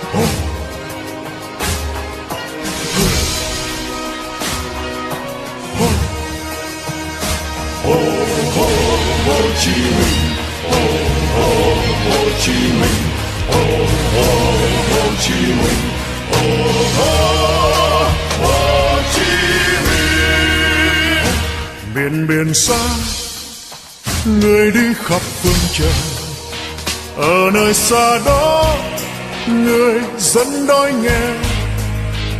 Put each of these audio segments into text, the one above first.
Ho Chi Minh, Ho Chi Minh, Ho Chi Minh, Ho Chi Minh. Miền biển xa, người đi khắp phương trời. Ở nơi xa đó, người dân đói nghèo.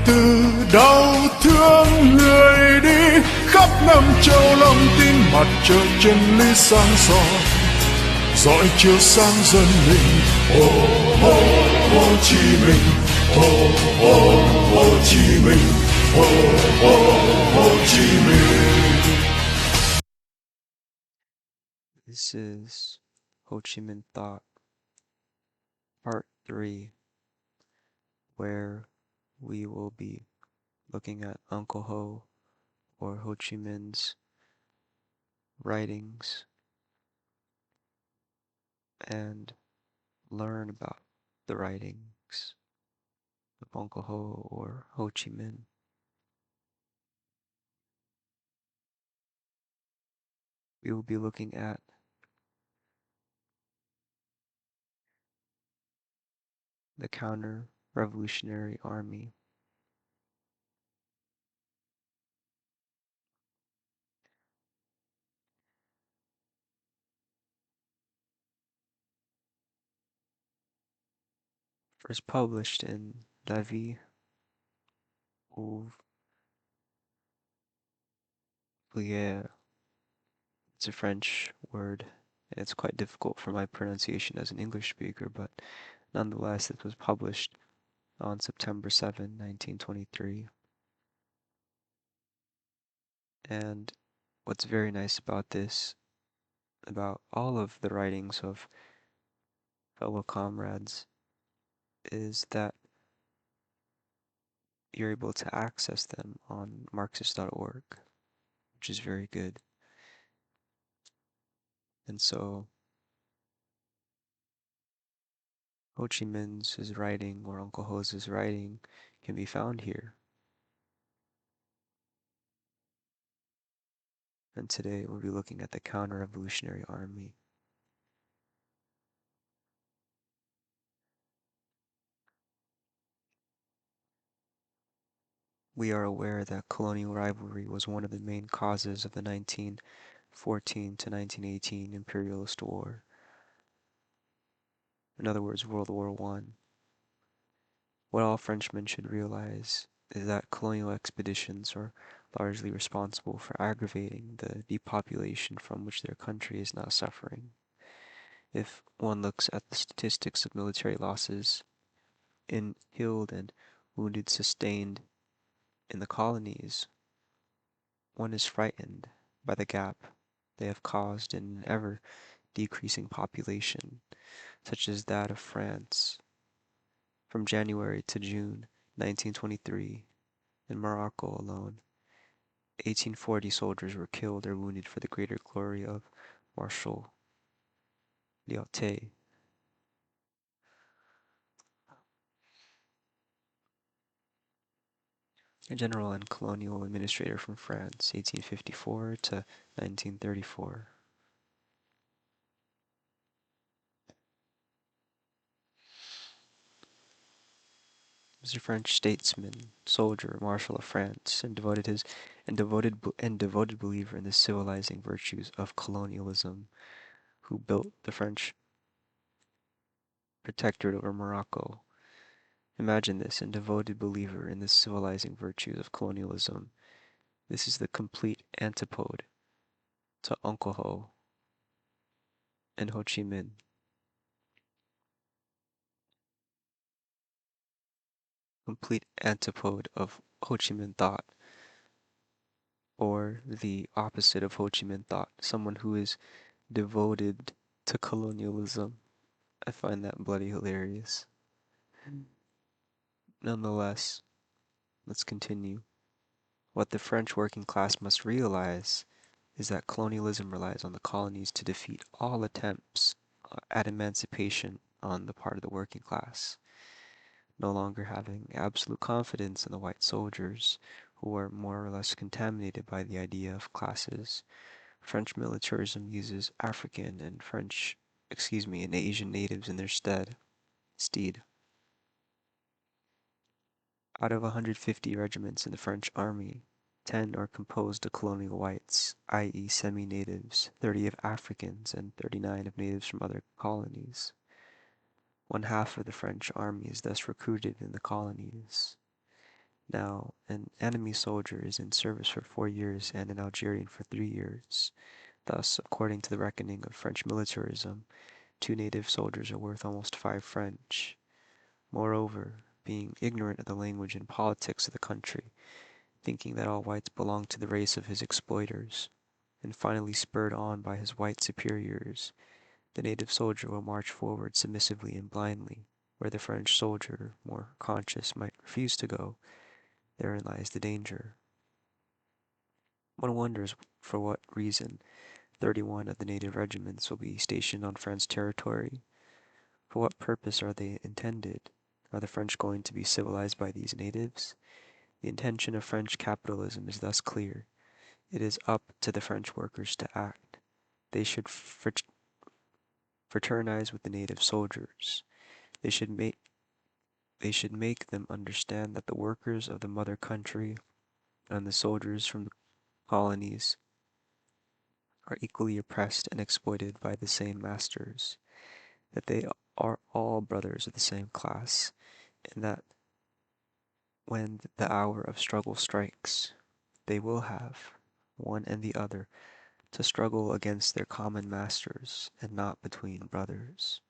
Từ đau thương người đi khắp năm châu lòng tin mặt trời chân lý sáng soi dõi chiếu sáng dân mình. Ho Chi Minh, Ho Chi Minh, Ho Chi Minh. This is Ho Chi Minh Thought, Part 3, where we will be looking at Uncle Ho, or Ho Chi Minh's writings, and learn about the writings of Uncle Ho or Ho Chi Minh. We will be looking at the counter-revolutionary army. First published in La Vie Ouvrière. It's a French word, and it's quite difficult for my pronunciation as an English speaker, but nonetheless, it was published on September 7, 1923. And what's very nice about this, about all of the writings of fellow comrades, is that you're able to access them on Marxist.org, which is very good. And so Ho Chi Minh's writing, or Uncle Ho's writing, can be found here. And today we'll be looking at the counter-revolutionary army. We are aware that colonial rivalry was one of the main causes of the 1914 to 1918 imperialist war. In other words, World War I. What all Frenchmen should realize is that colonial expeditions are largely responsible for aggravating the depopulation from which their country is now suffering. If one looks at the statistics of military losses in killed and wounded sustained in the colonies, one is frightened by the gap they have caused in an ever-decreasing population, such as that of France. From January to June 1923, in Morocco alone, 1840 soldiers were killed or wounded for the greater glory of Marshal Lyautey. A general and colonial administrator from France, 1854 to 1934. He was a French statesman, soldier, marshal of France, and devoted believer in the civilizing virtues of colonialism, who built the French protectorate over Morocco. Imagine this, a devoted believer in the civilizing virtues of colonialism. This is the complete antipode to Uncle Ho and Ho Chi Minh. Complete antipode of Ho Chi Minh thought, or the opposite of Ho Chi Minh thought, someone who is devoted to colonialism. I find that bloody hilarious. Nonetheless, let's continue. What the French working class must realize is that colonialism relies on the colonies to defeat all attempts at emancipation on the part of the working class. no longer having absolute confidence in the white soldiers, who were more or less contaminated by the idea of classes. French militarism uses African and and Asian natives in their stead. Out of 150 regiments in the French army, 10 are composed of colonial whites, i.e. semi-natives, 30 of Africans, and 39 of natives from other colonies. One half of the French army is thus recruited in the colonies. Now, an enemy soldier is in service for 4 years and an Algerian for 3 years. Thus, according to the reckoning of French militarism, 2 native soldiers are worth almost 5 French. Moreover, being ignorant of the language and politics of the country, thinking that all whites belong to the race of his exploiters, and finally spurred on by his white superiors, the native soldier will march forward submissively and blindly, where the French soldier, more conscious, might refuse to go. Therein lies the danger. One wonders for what reason 31 of the native regiments will be stationed on French territory. For what purpose are they intended? Are the French going to be civilized by these natives? The intention of French capitalism is thus clear. It is up to the French workers to act. They should fraternize with the native soldiers. They should make them understand that the workers of the mother country and the soldiers from the colonies are equally oppressed and exploited by the same masters, that they are all brothers of the same class, and that when the hour of struggle strikes, they will have, one and the other, to struggle against their common masters and not between brothers.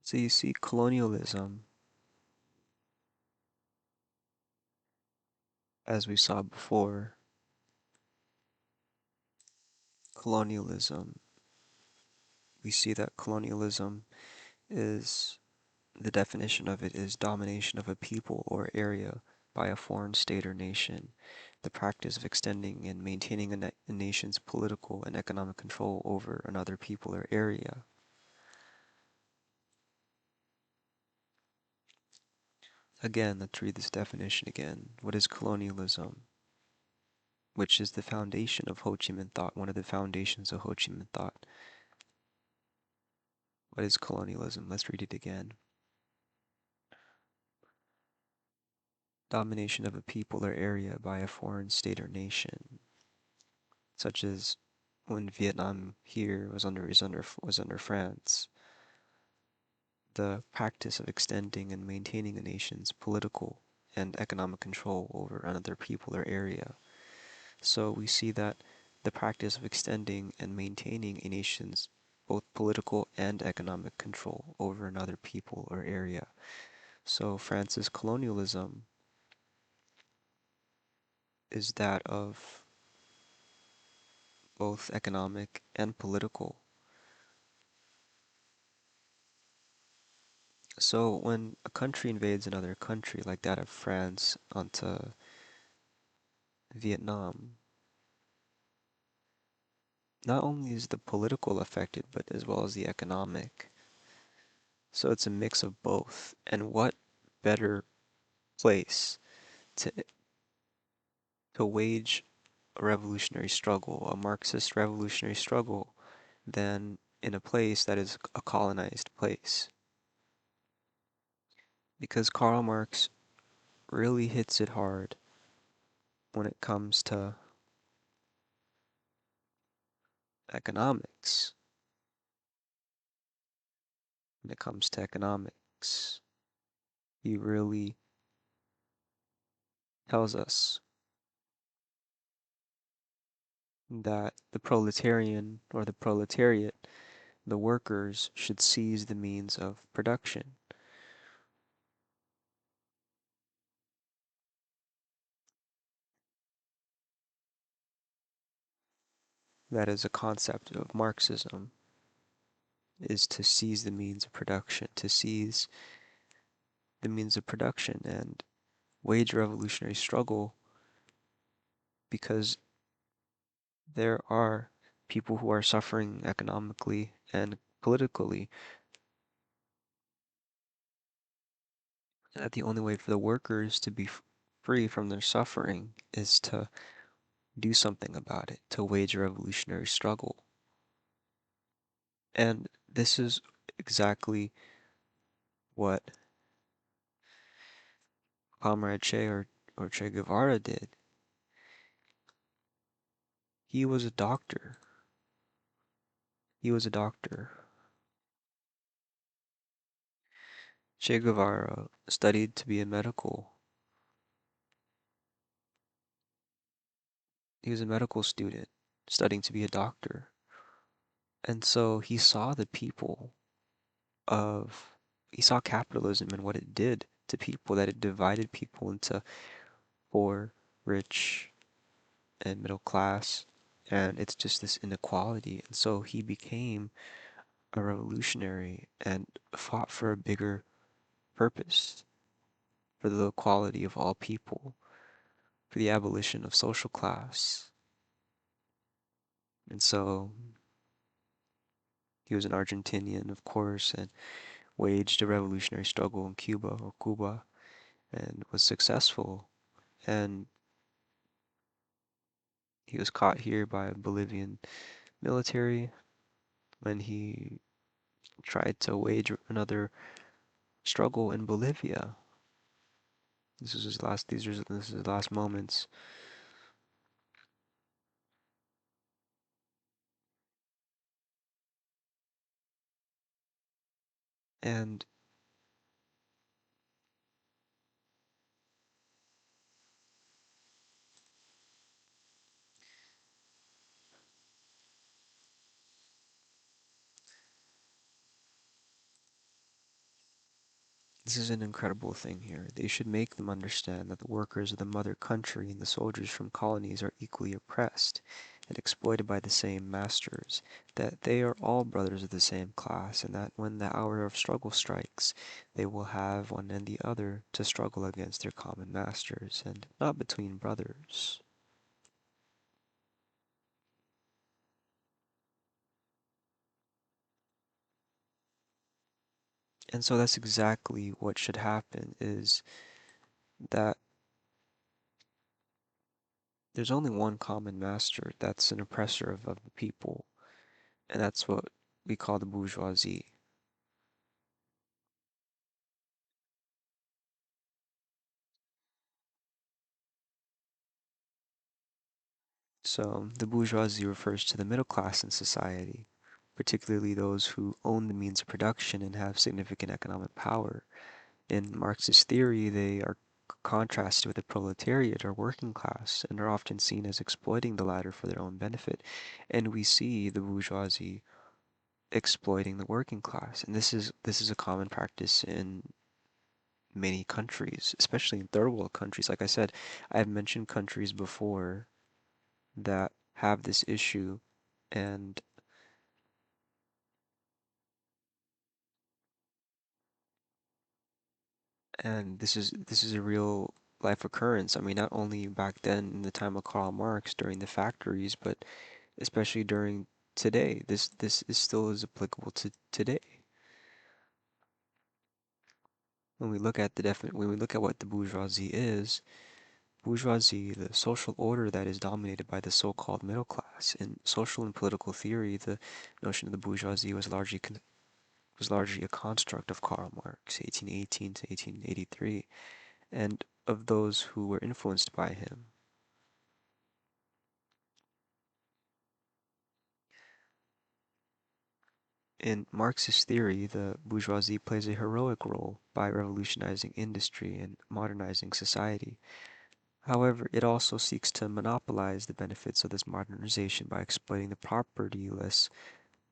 So you see, colonialism, as we saw before, colonialism, we see that colonialism is, the definition of it is domination of a people or area by a foreign state or nation, the practice of extending and maintaining a nation's political and economic control over another people or area. Again, let's read this definition again. What is colonialism? Which is the foundation of Ho Chi Minh Thought, one of the foundations of Ho Chi Minh Thought. What is colonialism? Let's read it again. Domination of a people or area by a foreign state or nation, such as when Vietnam here was under France. The practice of extending and maintaining a nation's political and economic control over another people or area. So we see that the practice of extending and maintaining a nation's both political and economic control over another people or area. So France's colonialism is that of both economic and political. So when a country invades another country, like that of France onto Vietnam, not only is the political affected, but as well as the economic. So it's a mix of both. And what better place to wage a revolutionary struggle, a Marxist revolutionary struggle, than in a place that is a colonized place? Because Karl Marx really hits it hard when it comes to economics. When it comes to economics, he really tells us that the proletarian or the proletariat, the workers, should seize the means of production. That is a concept of Marxism, is to seize the means of production, to seize the means of production and wage a revolutionary struggle, because there are people who are suffering economically and politically, that the only way for the workers to be free from their suffering is to do something about it, to wage a revolutionary struggle. And this is exactly what Comrade Che or Che Guevara did. He was a doctor. He was a doctor. Che Guevara studied to be a medical. He was a medical student studying to be a doctor. And so he saw the people of, he saw capitalism and what it did to people, that it divided people into poor, rich, and middle class. And it's just this inequality. And so he became a revolutionary and fought for a bigger purpose, for the equality of all people, for the abolition of social class. And so he was an Argentinian, of course, and waged a revolutionary struggle in Cuba, and was successful. And he was caught here by a Bolivian military when he tried to wage another struggle in Bolivia. This is his last. This is his last moments. And this is an incredible thing here. They should make them understand that the workers of the mother country and the soldiers from colonies are equally oppressed and exploited by the same masters, that they are all brothers of the same class, and that when the hour of struggle strikes, they will have one and the other to struggle against their common masters, and not between brothers. And so that's exactly what should happen, is that there's only one common master that's an oppressor of the people, and that's what we call the bourgeoisie. So the bourgeoisie refers to the middle class in society, particularly those who own the means of production and have significant economic power. In Marxist theory, they are contrasted with the proletariat or working class and are often seen as exploiting the latter for their own benefit. And we see the bourgeoisie exploiting the working class. And this is a common practice in many countries, especially in third world countries. Like I said, I've mentioned countries before that have this issue, and this is a real life occurrence. I mean, not only back then in the time of Karl Marx during the factories, but especially during today. This is still is applicable to today. When we look at what the bourgeoisie, the social order that is dominated by the so-called middle class. In social and political theory, the notion of the bourgeoisie was largely a construct of Karl Marx, 1818 to 1883, and of those who were influenced by him. In Marxist theory, the bourgeoisie plays a heroic role by revolutionizing industry and modernizing society. However, it also seeks to monopolize the benefits of this modernization by exploiting the propertyless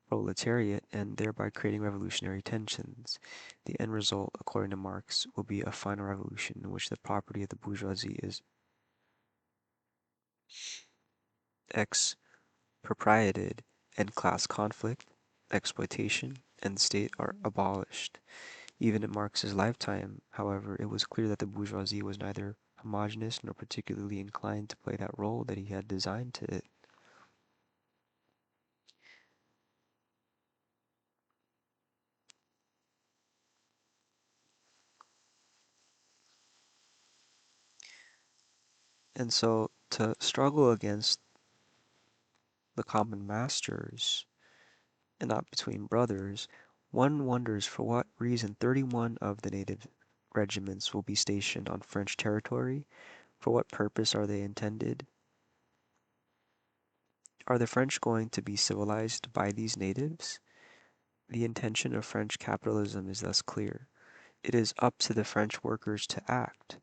proletariat and thereby creating revolutionary tensions. The end result, according to Marx, will be a final revolution in which the property of the bourgeoisie is expropriated and class conflict, exploitation, and the state are abolished. Even in Marx's lifetime, however, it was clear that the bourgeoisie was neither homogeneous nor particularly inclined to play that role that he had designed to it. And so to struggle against the common masters and not between brothers, one wonders for what reason 31 of the native regiments will be stationed on French territory. For what purpose are they intended? Are the French going to be civilized by these natives? The intention of French capitalism is thus clear. It is up to the French workers to act.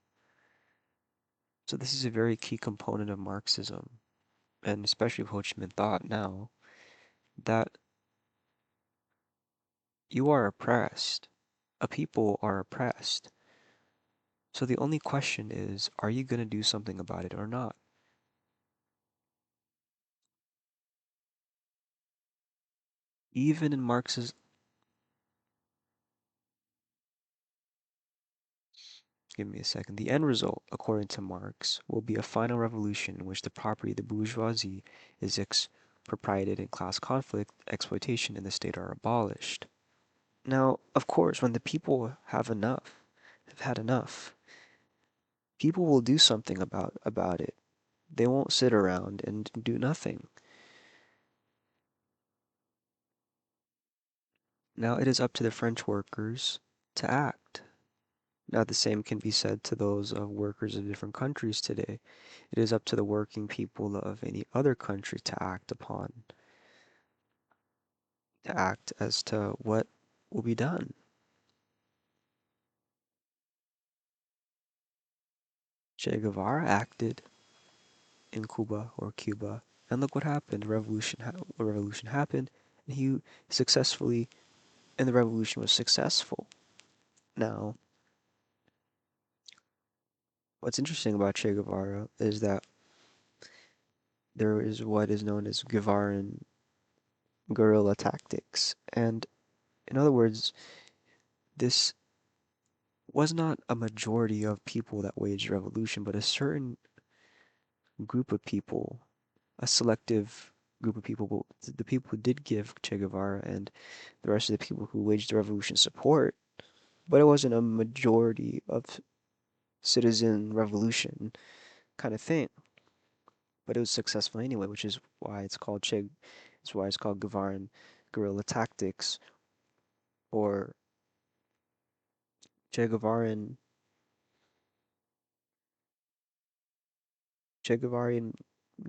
So this is a very key component of Marxism, and especially of Ho Chi Minh thought now, that you are oppressed. A people are oppressed. So the only question is, are you going to do something about it or not? Even in Marx's, give me a second, the end result, according to Marx, will be a final revolution in which the property of the bourgeoisie is expropriated and class conflict, exploitation, and the state are abolished. Now, of course, when the people have had enough, people will do something about it. They won't sit around and do nothing. Now it is up to the French workers to act. Now the same can be said to those of workers of different countries today. It is up to the working people of any other country to act as to what will be done. Che Guevara acted in Cuba, and look what happened. A revolution happened, and he successfully, and the revolution was successful. Now, what's interesting about Che Guevara is that there is what is known as Guevaran guerrilla tactics, and in other words, this was not a majority of people that waged revolution, but a certain group of people, a selective group of people, the people who did give Che Guevara and the rest of the people who waged the revolution support, but it wasn't a majority of citizen revolution kind of thing. But it was successful anyway, which is why it's called it's why it's called Guevaran guerrilla tactics or Che Guevaran Che Guevarian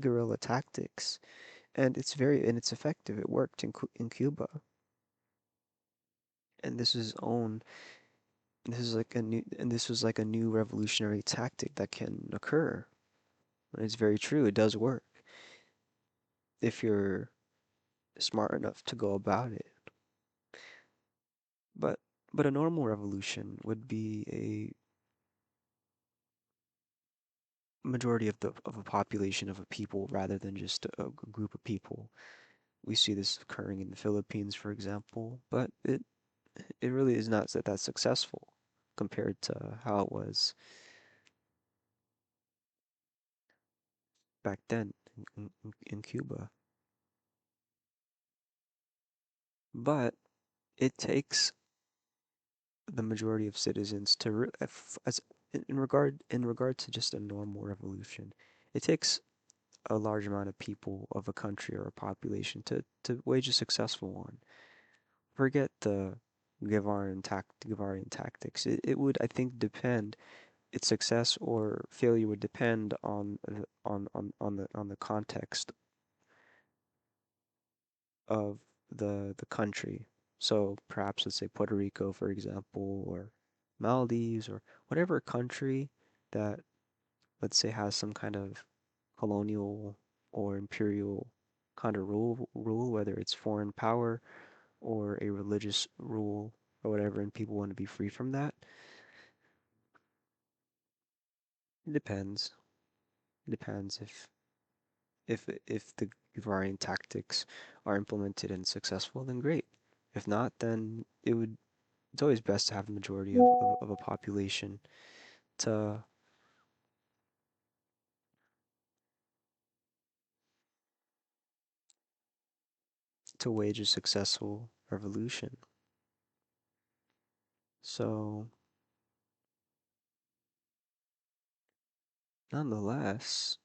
guerrilla tactics, and it's effective. It worked in Cuba, and this is like a new and this was like a new revolutionary tactic that can occur. And it's very true. It does work if you're smart enough to go about it. But a normal revolution would be a majority of a population of a people rather than just a group of people. We see this occurring in the Philippines, for example, but it really is not that successful compared to how it was back then in Cuba. But it takes the majority of citizens to as in regard to just a normal revolution, it takes a large amount of people of a country or a population to wage a successful one. Forget the Guevarian tactics. It would, I think, depend. Its success or failure would depend on the context of the country. So perhaps let's say Puerto Rico, for example, or Maldives, or whatever country that let's say has some kind of colonial or imperial kind of rule, whether it's foreign power or a religious rule or whatever, and people want to be free from that. It depends. It depends if the Guevarian tactics are implemented and successful, then great. If not, then it's always best to have the majority of a population to wage a successful revolution. So Nonetheless,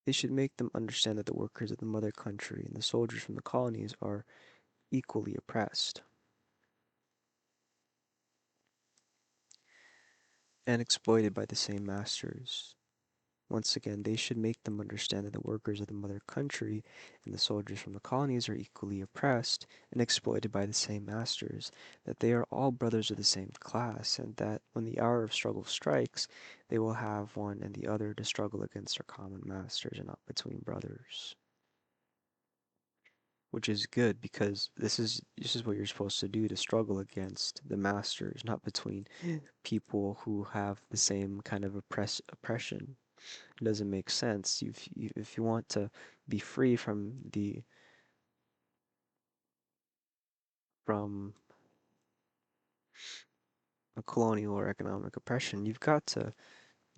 they should make them understand that the workers of the mother country and the soldiers from the colonies are equally oppressed and exploited by the same masters. Once again, they should make them understand that the workers of the mother country and the soldiers from the colonies are equally oppressed and exploited by the same masters, that they are all brothers of the same class, and that when the hour of struggle strikes, they will have one and the other to struggle against their common masters and not between brothers. Which is good because this is what you're supposed to do, to struggle against the masters, not between people who have the same kind of oppression. It doesn't make sense. If you want to be free from a colonial or economic oppression, you've got to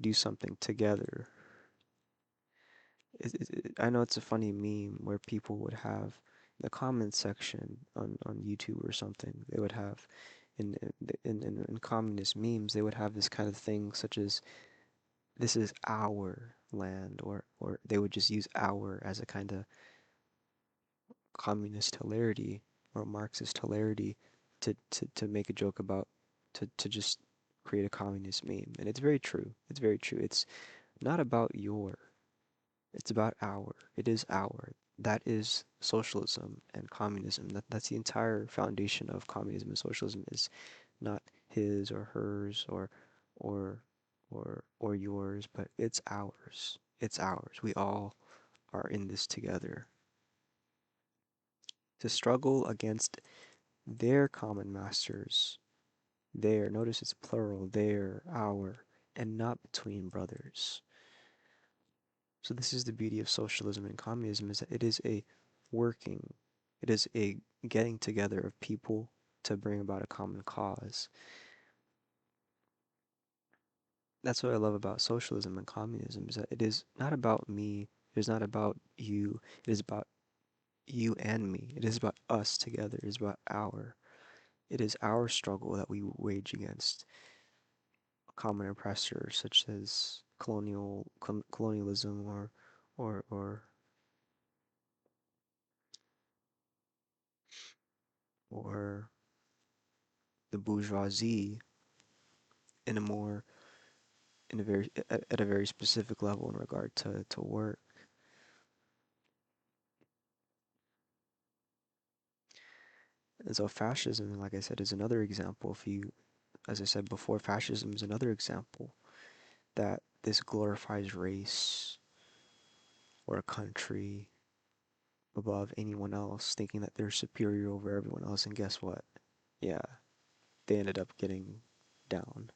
do something together. I know it's a funny meme where people would have the comments section on YouTube or something. They would have in communist memes, they would have this kind of thing such as this is our land, or they would just use our as a kind of communist hilarity or Marxist hilarity to make a joke about to just create a communist meme. And it's very true. It's very true. It's not about your, it's about our. It is our. That is socialism and communism. That's the entire foundation of communism and socialism, is not his or hers or or yours, but it's ours. It's ours. We all are in this together. To struggle against their common masters, their, notice it's plural, their, our, and not between brothers. So this is the beauty of socialism and communism, is that it is a working, it is a getting together of people to bring about a common cause. That's what I love about socialism and communism, is that it is not about me, it is not about you, it is about you and me. It is about us together, it is about it is our struggle that we wage against a common oppressor such as colonialism or or the bourgeoisie in a more in a very at a very specific level in regard to work. And so fascism, like I said, is another example. If you, as I said before, fascism is another example that this glorifies race or a country above anyone else, thinking that they're superior over everyone else. And guess what? Yeah, they ended up getting down.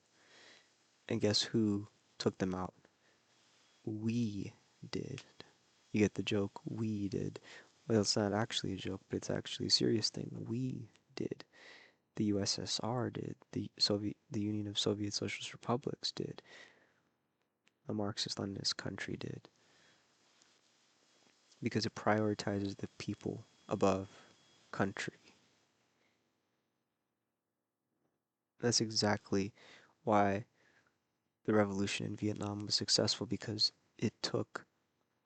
And guess who took them out? We did. You get the joke? We did. Well, it's not actually a joke, but it's actually a serious thing. We did. The USSR did. The Union of Soviet Socialist Republics did. A Marxist-Leninist country did. Because it prioritizes the people above country. That's exactly why the revolution in Vietnam was successful, because it took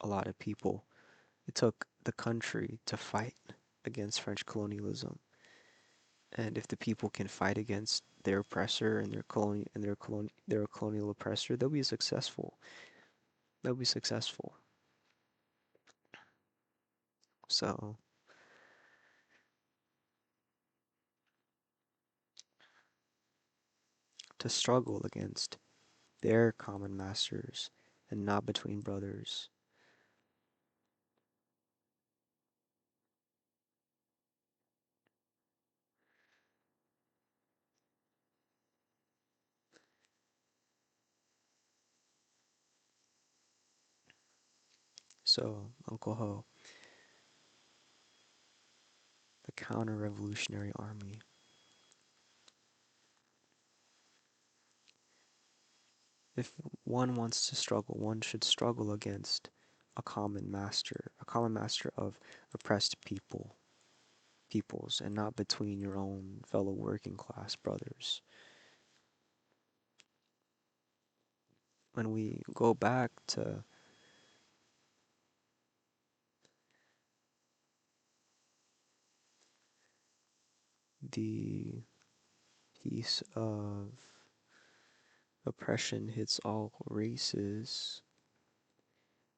a lot of people. It took the country to fight against French colonialism. And if the people can fight against their oppressor and their colonial oppressor, they'll be successful. They'll be successful. So to struggle against their common masters and not between brothers. So, Uncle Ho, the counter-revolutionary army. If one wants to struggle, one should struggle against a common master of oppressed peoples, and not between your own fellow working class brothers. when we go back to the piece of oppression hits all races,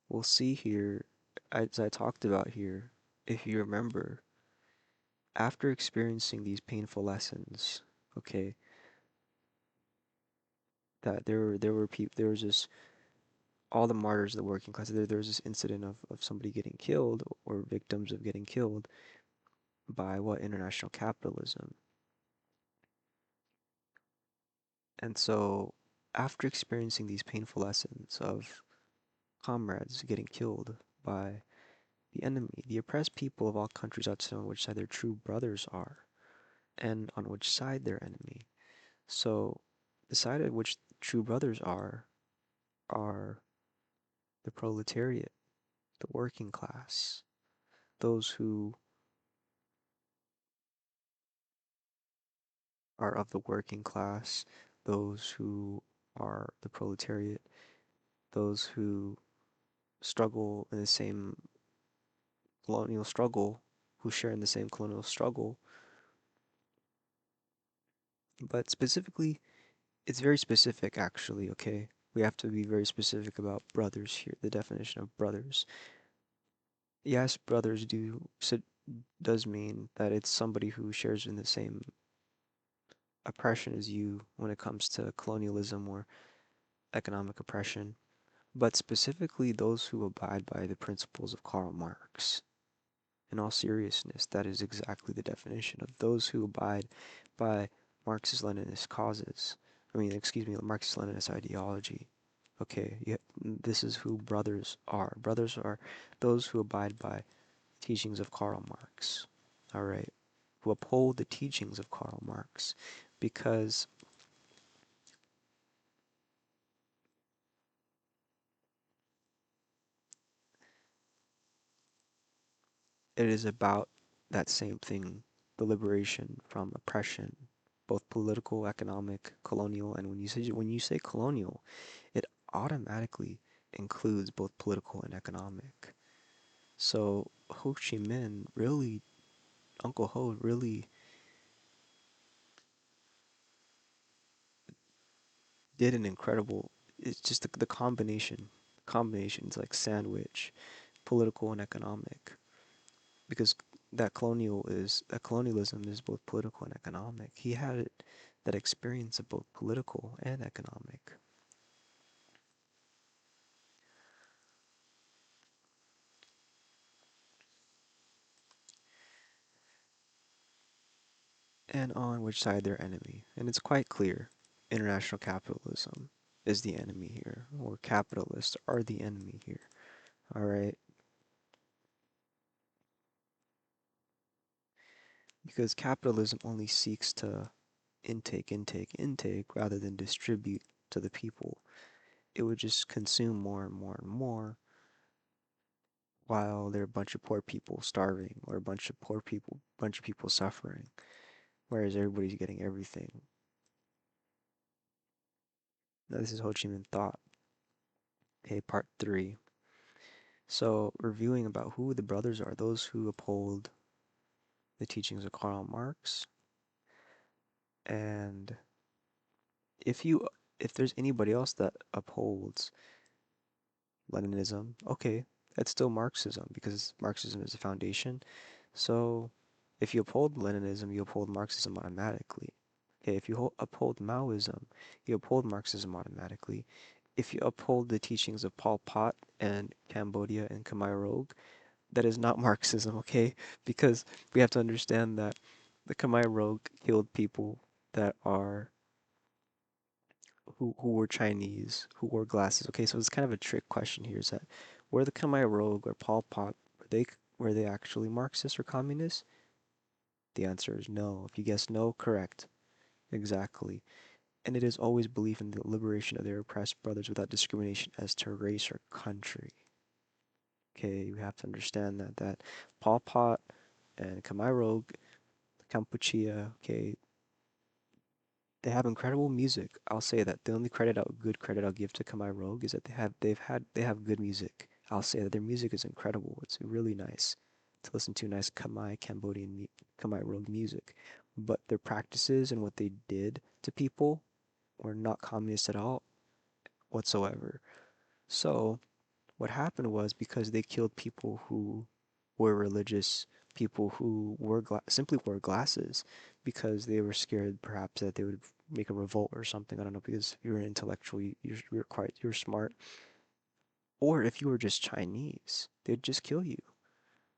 we'll see here, as I talked about here, if you remember, after experiencing these painful lessons, okay, that there was this all the martyrs of the working class. There was this incident of somebody getting killed or victims of getting killed by what international capitalism. And so, after experiencing these painful lessons of comrades getting killed by the enemy, the oppressed people of all countries ought to know on which side their true brothers are and on which side their enemy. So, the side at which true brothers are the proletariat, the working class, those who are of the working class, those who are the proletariat, those who struggle in the same colonial struggle, who share in the same colonial struggle. But specifically, it's very specific actually, okay? We have to be very specific about brothers here, the definition of brothers. Yes, brothers does mean that it's somebody who shares in the same oppression as you when it comes to colonialism or economic oppression, but specifically those who abide by the principles of Karl Marx. In all seriousness, that is exactly the definition of those who abide by Marxist-Leninist causes. I mean, excuse me, Marxist-Leninist ideology. Okay, yeah, this is who brothers are. Brothers are those who abide by teachings of Karl Marx. All right, who uphold the teachings of Karl Marx, because it is about that same thing, the liberation from oppression, both political, economic, colonial, and when you say colonial, it automatically includes both political and economic. So Ho Chi Minh really, Uncle Ho really did an incredible. It's just the combinations like sandwich, political and economic, because that colonialism is both political and economic. He had that experience of both political and economic. And on which side their enemy. And it's quite clear international capitalism is the enemy here, or capitalists are the enemy here. All right, because capitalism only seeks to intake rather than distribute to the people. It would just consume more and more and more while there are a bunch of poor people starving or a bunch of people suffering, whereas everybody's getting everything. Now, this is Ho Chi Minh Thought, okay, part three. So, reviewing about who the brothers are, those who uphold the teachings of Karl Marx, and if you if there's anybody else that upholds Leninism, okay, that's still Marxism because Marxism is the foundation. So, if you uphold Leninism, you uphold Marxism automatically. Okay, if you uphold Maoism, you uphold Marxism automatically. If you uphold the teachings of Pol Pot and Cambodia and Khmer Rouge, that is not Marxism, okay? Because we have to understand that the Khmer Rouge killed people that are who were Chinese, who wore glasses. Okay, so it's kind of a trick question here. Is that were the Khmer Rouge or Pol Pot were they actually Marxist or communist? The answer is no. If you guess no, correct. Exactly. And it is always belief in the liberation of their oppressed brothers without discrimination as to race or country. Okay, you have to understand that Pol Pot and Khmer Rouge, Kampuchea, okay, They have incredible music. I'll say that. The only good credit I'll give to Khmer Rouge is that they have good music. I'll say that their music is incredible. It's really nice to listen to nice Khmer Rouge music. But their practices and what they did to people were not communist at all whatsoever. So what happened was because they killed people who were religious, people who simply wore glasses because they were scared perhaps that they would make a revolt or something. I don't know, because you're an intellectual, you're smart, or if you were just Chinese, they'd just kill you.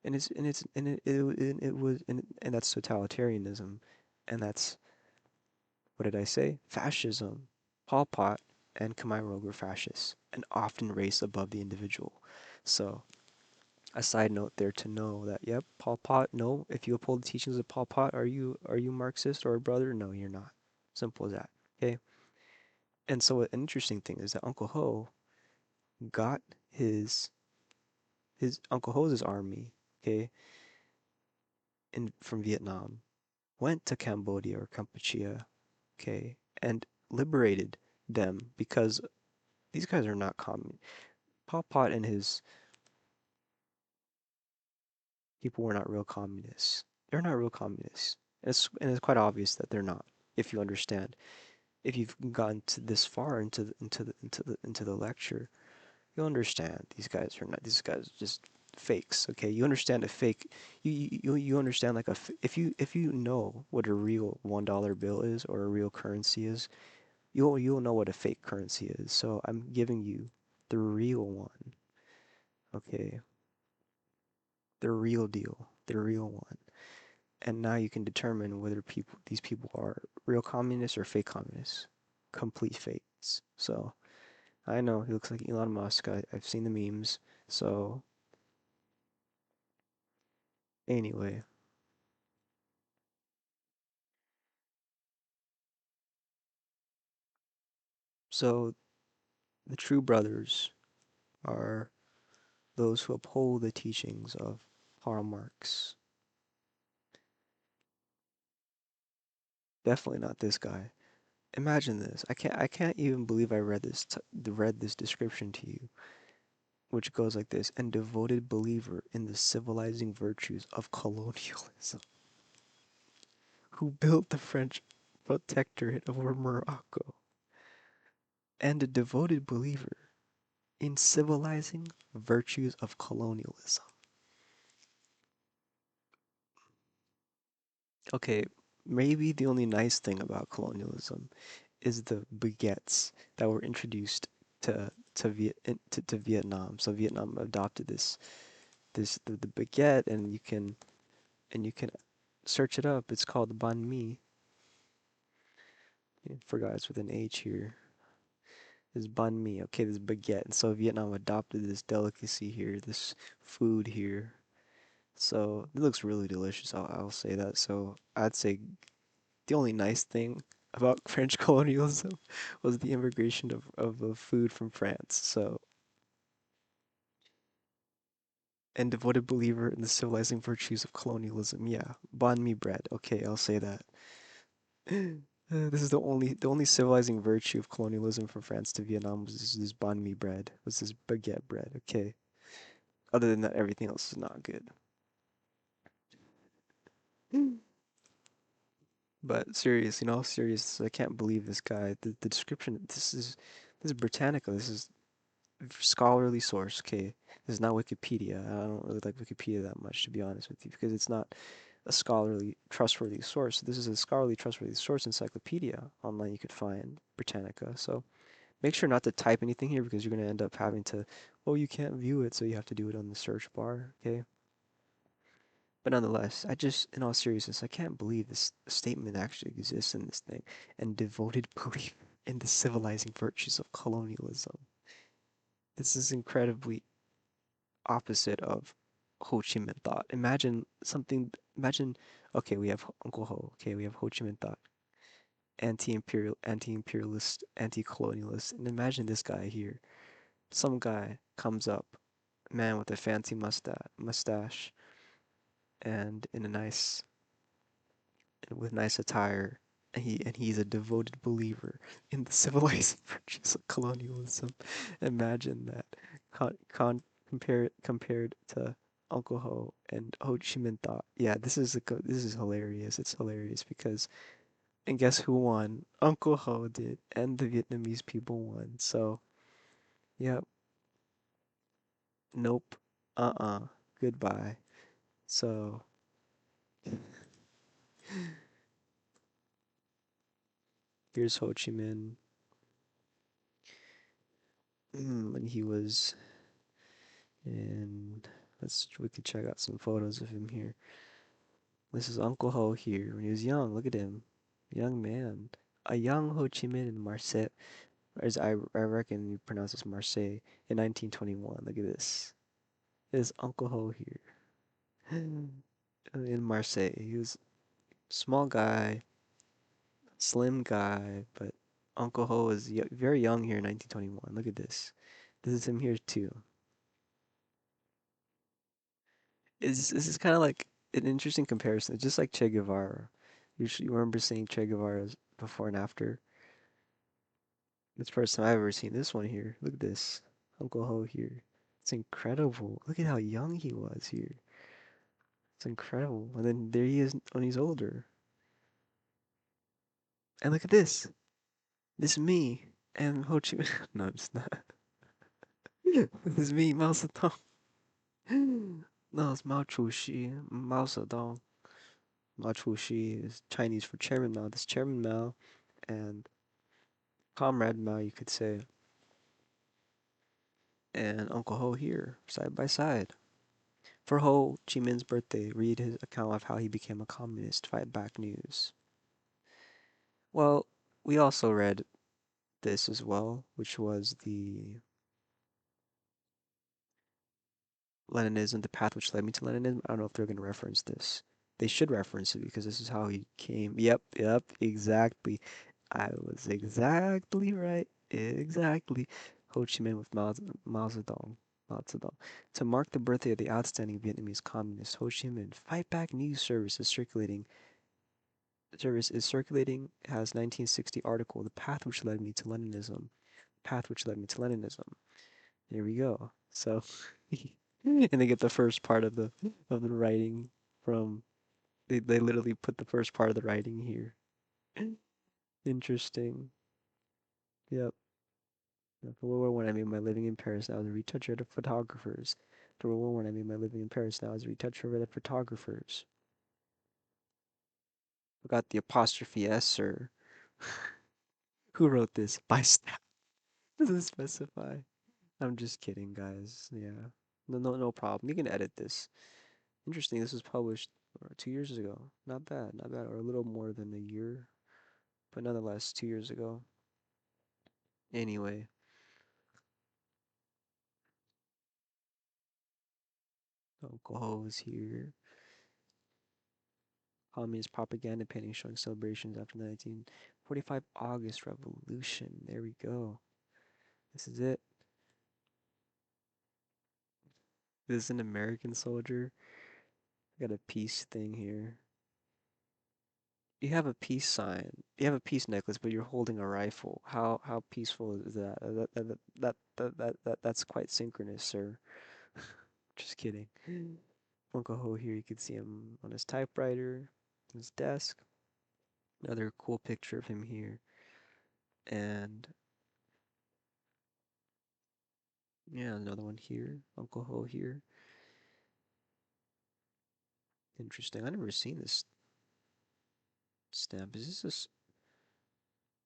And that's totalitarianism, and that's, what did I say? Fascism. Pol Pot and Khmer Rouge were fascists and often race above the individual. So a side note there to know that, yep, Pol Pot, no, if you uphold the teachings of Pol Pot, are you Marxist or a brother? No, you're not. Simple as that. Okay. And so an interesting thing is that Uncle Ho got his Uncle Ho's army, okay, from Vietnam, went to Cambodia or Kampuchea, okay, and liberated them because these guys are not common. Pol Pot and his people were not real communists. They're not real communists. And it's quite obvious that they're not, if you understand. If you've gotten to this far into the lecture, you'll understand these guys are just fakes, okay? You understand a fake, you understand like if you know what a real $1 bill is or a real currency is, you'll know what a fake currency is. So I'm giving you the real one, okay? The real deal, the real one. And now you can determine whether these people are real communists or fake communists. Complete fakes. So I know he looks like Elon Musk. I've seen the memes. So anyway, so the true brothers are those who uphold the teachings of Karl Marx. Definitely not this guy. Imagine this. I can't even believe I read this description to you, which goes like this: and devoted believer in the civilizing virtues of colonialism, who built the French protectorate over Morocco, and a devoted believer in civilizing virtues of colonialism. Okay, maybe the only nice thing about colonialism is the baguettes that were introduced to Vietnam. So Vietnam adopted the baguette, and you can search it up. It's called banh mi. I forgot it's with an H here. This banh mi. Okay, this baguette. And so Vietnam adopted this delicacy here, this food here. So it looks really delicious. I'll say that. So I'd say the only nice thing about French colonialism was the immigration of food from France. So, and devoted believer in the civilizing virtues of colonialism. Yeah, banh mi bread. Okay, I'll say that. This is the only civilizing virtue of colonialism from France to Vietnam was this banh mi bread, was this baguette bread. Okay. Other than that, everything else is not good. But serious, serious. I can't believe this guy. The description. This is Britannica. This is scholarly source. Okay, this is not Wikipedia. I don't really like Wikipedia that much, to be honest with you, because it's not a scholarly, trustworthy source. This is a scholarly, trustworthy source encyclopedia online you could find Britannica. So make sure not to type anything here because you're going to end up having to, oh, you can't view it, so you have to do it on the search bar. Okay. But nonetheless, in all seriousness, I can't believe this statement actually exists in this thing. And devoted belief in the civilizing virtues of colonialism. This is incredibly opposite of Ho Chi Minh thought. Imagine, okay, we have Uncle Ho, okay, we have Ho Chi Minh thought, anti-imperialist, anti-colonialist, and imagine this guy here. Some guy comes up, man with a fancy mustache, and with nice attire, he's a devoted believer in the civilizing virtues of colonialism. Imagine that. Compared to Uncle Ho and Ho Chi Minh Thought. Yeah, this is hilarious. It's hilarious because and guess who won? Uncle Ho did, and the Vietnamese people won. So, yep, nope, goodbye. So, here's Ho Chi Minh when he was in. We could check out some photos of him here. This is Uncle Ho here when he was young. Look at him, young man, a young Ho Chi Minh in Marseille, as I reckon you pronounce this Marseille in 1921. Look at this. This is Uncle Ho here in Marseille. He was small guy, slim guy, but Uncle Ho was very young here in 1921. Look at this. This is him here too. This is kind of like an interesting comparison. It's just like Che Guevara. You remember seeing Che Guevara's before and after? It's the first time I've ever seen this one here. Look at this. Uncle Ho here. It's incredible. Look at how young he was here. It's incredible. And then there he is when he's older. And look at this. This is me and Ho Chi Minh. No, it's not. This is me, Mao Zedong. No, it's Mao Chu-shi. Mao Zedong. Mao Chu-shi is Chinese for Chairman Mao. This Chairman Mao and Comrade Mao, you could say. And Uncle Ho here, side by side. For Ho Chi Minh's birthday, read his account of how he became a communist. Fight Back News. Well, we also read this as well, which was the Leninism, the path which led me to Leninism. I don't know if they're going to reference this. They should reference it because this is how he came. Yep, exactly. I was exactly right. Exactly. Ho Chi Minh with Mao Zedong. Mao Zedong. To mark the birthday of the outstanding Vietnamese communist Ho Chi Minh, Fight Back News Service is circulating. Has 1960 article, The Path Which Led Me to Leninism. Path Which Led Me to Leninism. Here we go. So, and they get the first part of the writing from. They literally put the first part of the writing here. Interesting. Yep. For World War One, I made my living in Paris. Now as a retoucher of photographers. For World War One, I made my living in Paris. Now as a retoucher of the photographers. I got the apostrophe S, sir. Who wrote this? By staff. Doesn't specify. I'm just kidding, guys. Yeah. No problem. You can edit this. Interesting. This was published 2 years ago. Not bad, not bad. Or a little more than a year, but nonetheless, 2 years ago. Anyway, Uncle Ho is here. Communist propaganda painting showing celebrations after the 1945 August Revolution. There we go. This is it. This is an American soldier. Got a peace thing here. You have a peace sign. You have a peace necklace, but you're holding a rifle. How peaceful is that? That's quite synchronous, sir. Just kidding. Uncle Ho here, you can see him on his typewriter, his desk. Another cool picture of him here. And yeah, another one here. Uncle Ho here. Interesting. I've never seen this stamp.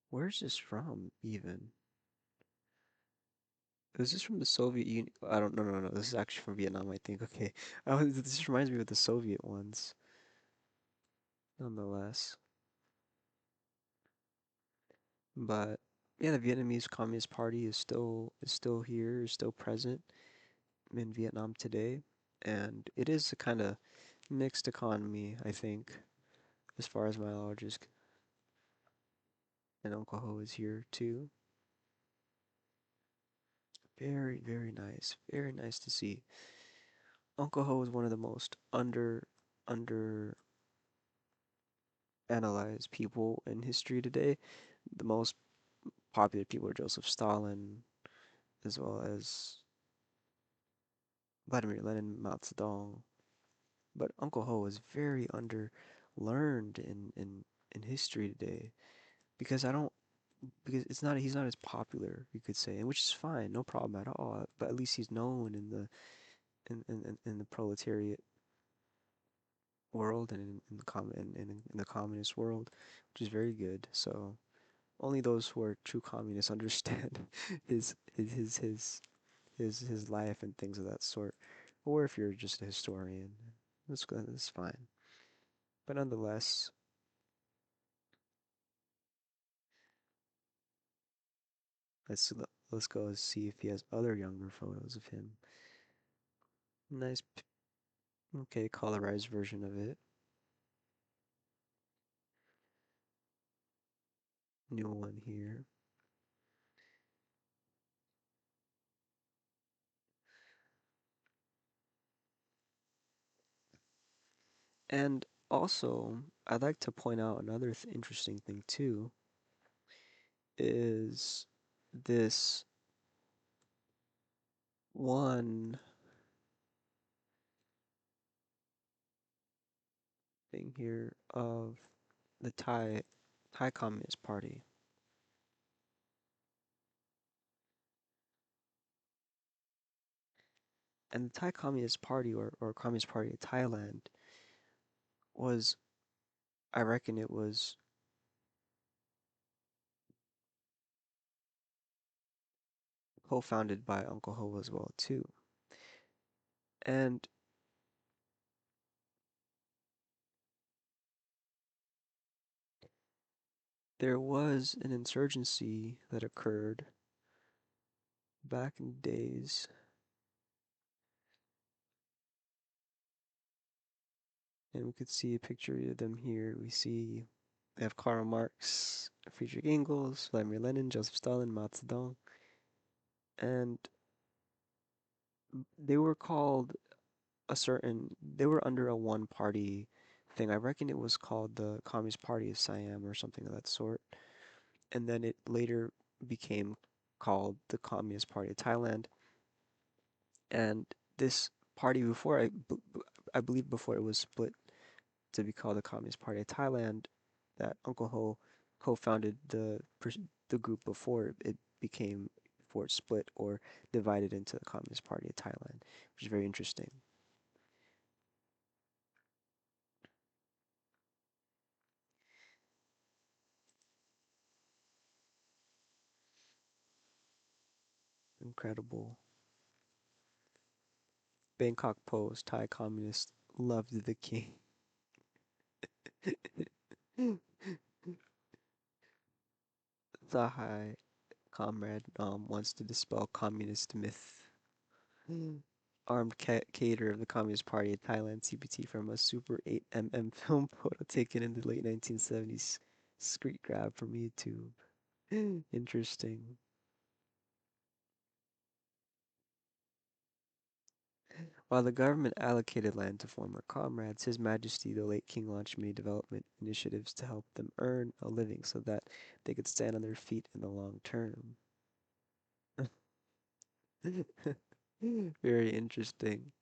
Where's this from even? Is this from the Soviet Union? I don't, no. This is actually from Vietnam, I think. Okay. This reminds me of the Soviet ones, nonetheless. But yeah, the Vietnamese Communist Party is still here, is still present in Vietnam today, and it is a kind of mixed economy, I think, as far as my knowledge is. And Uncle Ho is here too. Very nice. Very nice to see. Uncle Ho is one of the most underestimated analyze people in history today, the most popular people are Joseph Stalin, as well as Vladimir Lenin, Mao Zedong. But Uncle Ho is very underlearned in history today because I don't because it's not he's not as popular, you could say, and which is fine, no problem at all. But at least he's known in the in the proletariat world and in the in the communist world, which is very good. So only those who are true communists understand his life and things of that sort. Or if you're just a historian, that's fine. But nonetheless, let's let's go see if he has other younger photos of him. Nice, okay, colorized version of it. New one here. And also, I'd like to point out another interesting thing too, is this one thing here of the Thai Communist Party. And the Thai Communist Party or Communist Party of Thailand was, I reckon it was co-founded by Uncle Ho as well too. And there was an insurgency that occurred back in the days, and we could see a picture of them here. We have Karl Marx, Friedrich Engels, Vladimir Lenin, Joseph Stalin, Mao Zedong, and they were called they were under a one party thing. I reckon it was called the Communist Party of Siam or something of that sort. And then it later became called the Communist Party of Thailand. And this party I believe before it was split to be called the Communist Party of Thailand, that Uncle Ho co-founded the group before it split or divided into the Communist Party of Thailand, which is very interesting. Incredible. Bangkok Post, Thai communist loved the king. The Thai comrade wants to dispel communist myth. Armed cater of the Communist Party of Thailand CPT from a Super 8mm film photo taken in the late 1970s. Screen grab from YouTube. Interesting. While the government allocated land to former comrades, His Majesty the late King launched many development initiatives to help them earn a living so that they could stand on their feet in the long term. Very interesting.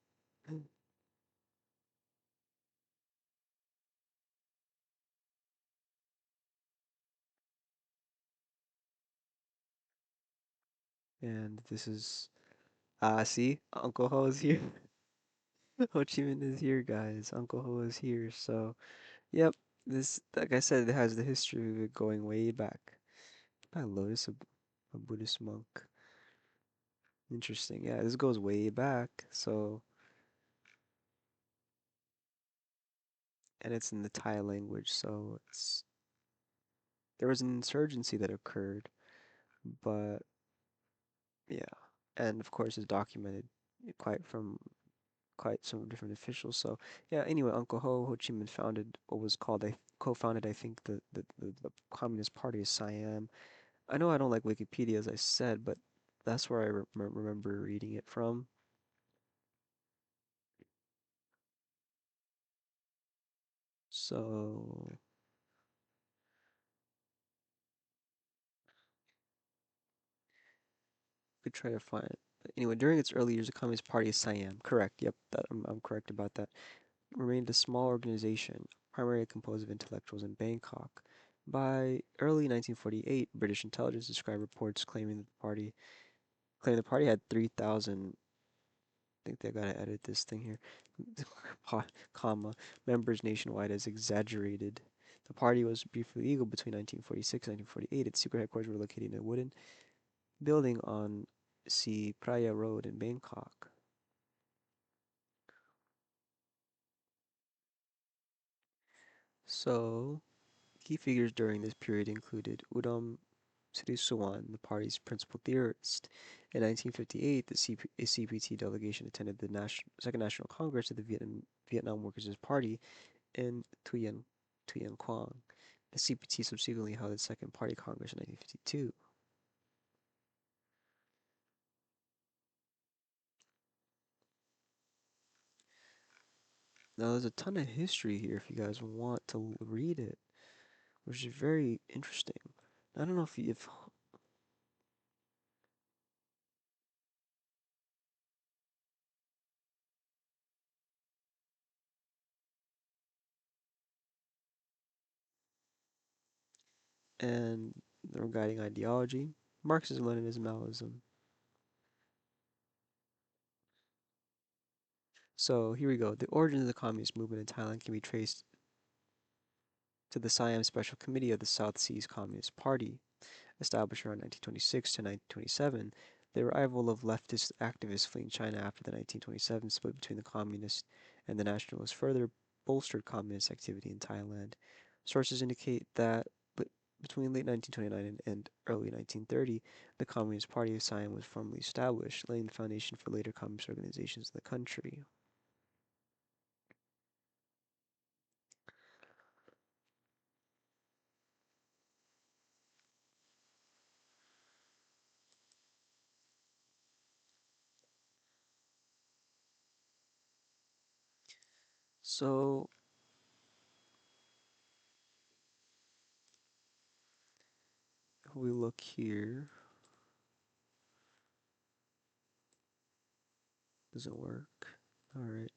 And this is see, Uncle Ho is here. Ho Chi Minh is here, guys. Uncle Ho is here. So, yep, this, like I said, it has the history of it going way back. By Lotus, a Buddhist monk. Interesting. Yeah, this goes way back. So, and it's in the Thai language. So it's there was an insurgency that occurred, but yeah, and of course it's documented quite from quite some different officials. So yeah, anyway, Uncle Ho Chi Minh founded what was called, I co-founded, I think, the Communist Party of Siam. I know I don't like Wikipedia, as I said, but that's where I remember reading it from. So could try to find it. But anyway, during its early years, the Communist Party of Siam, correct, yep, I'm correct about that, remained a small organization, primarily composed of intellectuals in Bangkok. By early 1948, British intelligence described reports claiming the party had 3,000. I think they gotta edit this thing here, comma, members nationwide as exaggerated. The party was briefly legal between 1946 and 1948. Its secret headquarters were located in a wooden building on Si Praya Road in Bangkok. So, key figures during this period included Udom Srisuwan, the party's principal theorist. In 1958, a CPT delegation attended the Second National Congress of the Vietnam Workers' Party in Tuyen Quang. The CPT subsequently held its second party congress in 1952. Now, there's a ton of history here if you guys want to read it, which is very interesting. I don't know if and their guiding ideology, Marxism, Leninism, Maoism. So here we go. The origins of the communist movement in Thailand can be traced to the Siam Special Committee of the South Seas Communist Party, established around 1926 to 1927. The arrival of leftist activists fleeing China after the 1927 split between the communists and the nationalists further bolstered communist activity in Thailand. Sources indicate that between late 1929 and early 1930, the Communist Party of Siam was formally established, laying the foundation for later communist organizations in the country. So, if we look here, doesn't work. All right.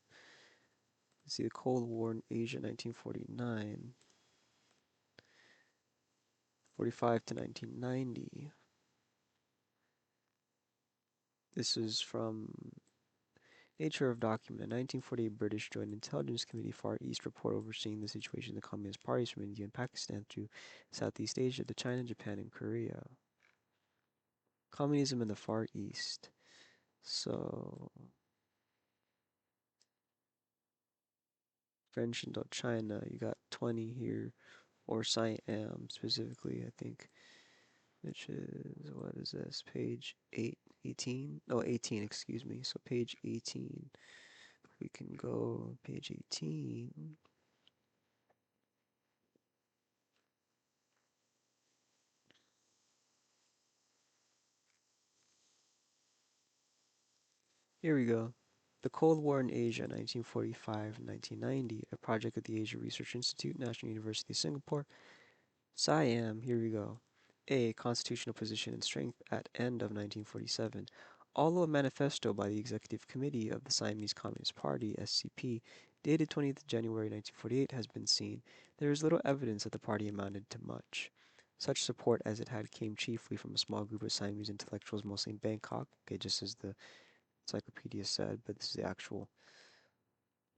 See the Cold War in Asia, 1949, 45 to 1990. This is from Nature of Document, a 1948 British Joint Intelligence Committee Far East report overseeing the situation of the Communist parties from India and Pakistan through Southeast Asia to China, Japan, and Korea. Communism in the Far East. So, French Indochina, you got 20 here, or Siam specifically, I think, which is, what is this, page 8, 18? Oh, 18, excuse me. So, page 18. We can go page 18. Here we go. The Cold War in Asia, 1945-1990, a project of the Asia Research Institute, National University of Singapore. Siam, here we go. A constitutional position and strength at end of 1947. Although a manifesto by the Executive Committee of the Siamese Communist Party, SCP, dated 20th January 1948 has been seen, there is little evidence that the party amounted to much. Such support as it had came chiefly from a small group of Siamese intellectuals, mostly in Bangkok, okay, just as the encyclopedia said, but this is the actual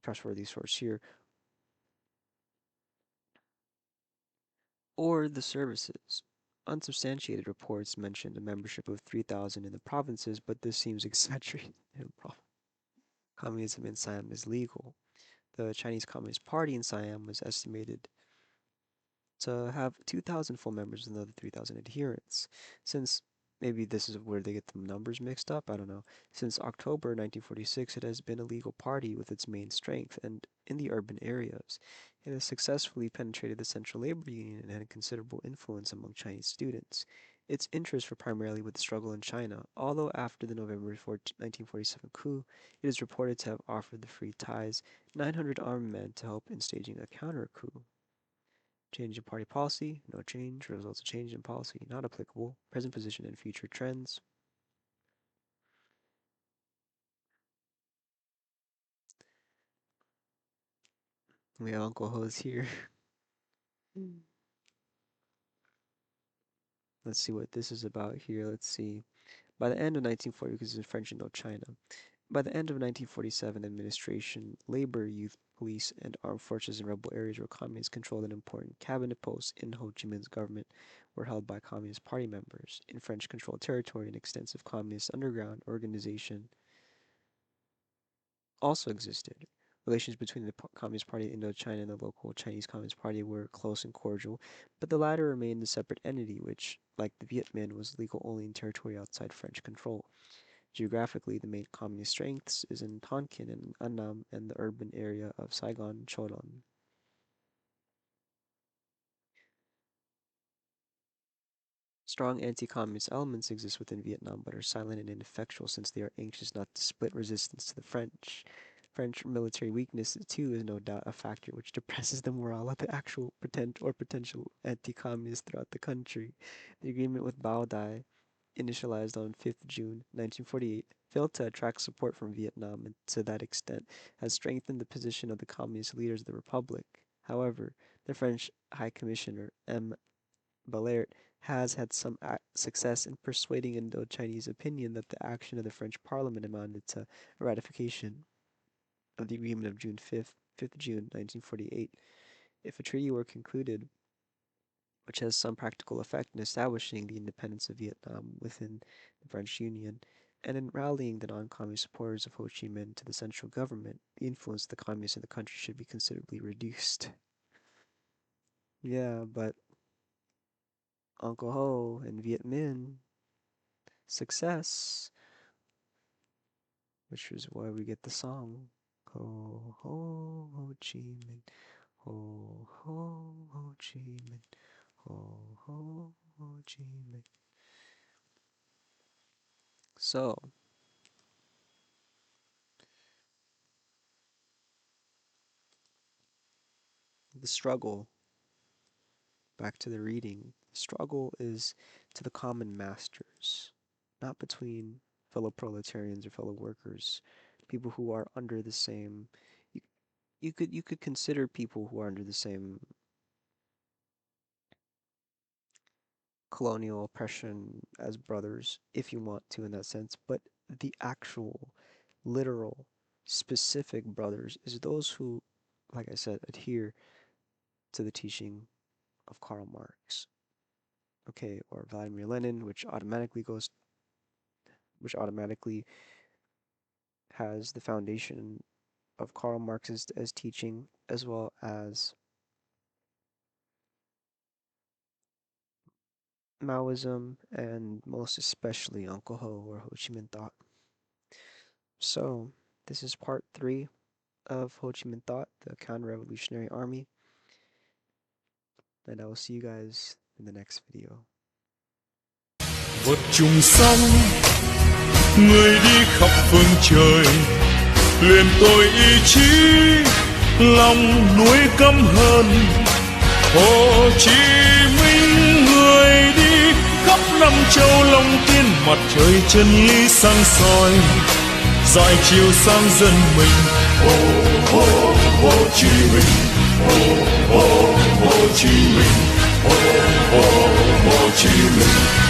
trustworthy source here, or the services. Unsubstantiated reports mentioned a membership of 3,000 in the provinces, but this seems exaggerated. Communism in Siam is legal. The Chinese Communist Party in Siam was estimated to have 2,000 full members and another 3,000 adherents. Since maybe this is where they get the numbers mixed up, I don't know. Since October 1946, it has been a legal party with its main strength and in the urban areas. It has successfully penetrated the Central Labor Union and had considerable influence among Chinese students. Its interests were primarily with the struggle in China, although after the November 1947 coup, it is reported to have offered the Free Thais 900 armed men to help in staging a counter coup. Change in party policy, no change. Results of change in policy, not applicable. Present position and future trends. My Uncle Ho's here. Let's see what this is about here. Let's see. By the end of 1940, because it's in French Indochina, by the end of 1947, administration, labor, youth, police, and armed forces in rebel areas where communists controlled and important cabinet posts in Ho Chi Minh's government were held by Communist Party members. In French-controlled territory, an extensive communist underground organization also existed. Relations between the Communist Party of Indochina and the local Chinese Communist Party were close and cordial, but the latter remained a separate entity which, like the Viet Minh, was legal only in territory outside French control. Geographically, the main communist strengths is in Tonkin and Annam and the urban area of Saigon, Cholon. Strong anti-communist elements exist within Vietnam but are silent and ineffectual since they are anxious not to split resistance to the French. French military weakness, too, is no doubt a factor which depresses the morale of the actual potential anti-communists throughout the country. The agreement with Bao Dai, initialized on 5th June 1948, failed to attract support from Vietnam and to that extent has strengthened the position of the communist leaders of the Republic. However, the French High Commissioner M. Ballard has had some success in persuading Indo-Chinese opinion that the action of the French Parliament amounted to ratification of the agreement of June 5th June 1948. If a treaty were concluded which has some practical effect in establishing the independence of Vietnam within the French Union, and in rallying the non-communist supporters of Ho Chi Minh to the central government, the influence of the communists in the country should be considerably reduced. Yeah, but Uncle Ho and Viet Minh, success, which is why we get the song. Ho, ho, Ho Chi Minh. Ho, ho, Ho Chi Minh. Ho, ho, Ho Chi Minh. So, the struggle, back to the reading, the struggle is to the common masters, not between fellow proletarians or fellow workers, people who are under the same. You, you could consider people who are under the same colonial oppression as brothers, if you want to, in that sense, but the actual, literal, specific brothers is those who, like I said, adhere to the teaching of Karl Marx, okay, or Vladimir Lenin, which automatically has the foundation of Karl Marx's as teaching, as well as Maoism, and most especially Uncle Ho or Ho Chi Minh Thought. So, this is part 3 of Ho Chi Minh Thought, the Counter-Revolutionary Army, and I will see you guys in the next video. Vượt trùng sông, người đi khắp phương trời, luyện tôi ý chí, lòng nuối căm hờn. Hồ Chí Minh người đi khắp năm châu long tiên, mặt trời chân lý sáng soi, dọi chiều sáng dân mình. Hồ Hồ Hồ Chí Minh, Hồ Hồ Hồ Chí Minh, Hồ Hồ Hồ Chí Minh.